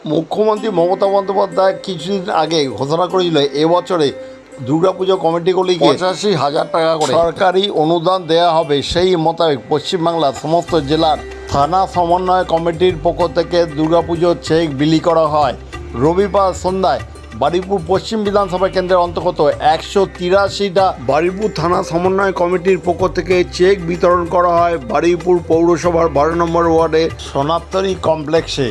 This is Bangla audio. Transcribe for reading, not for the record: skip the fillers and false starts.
মুখ্যমন্ত্রী মমতা বন্দ্যোপাধ্যায় কিছুদিন আগে ঘোষণা করেছিল এবছরে দুর্গাপুজো কমিটিগুলিকে 85,000 টাকা করে সরকারি অনুদান দেওয়া হবে। সেই মোতাবেক পশ্চিমবাংলার সমস্ত জেলার থানা সমন্বয় কমিটির পক্ষ থেকে দুর্গাপুজোর চেক বিলি করা হয়। রবিবার সন্ধ্যায় বারুইপুর পশ্চিম বিধানসভা কেন্দ্রের অন্তর্গত 183টা বারুইপুর থানা সমন্বয় কমিটির পক্ষ থেকে চেক বিতরণ করা হয় বারুইপুর পৌরসভার 12 নম্বর ওয়ার্ডের সোনাতরি কমপ্লেক্সে।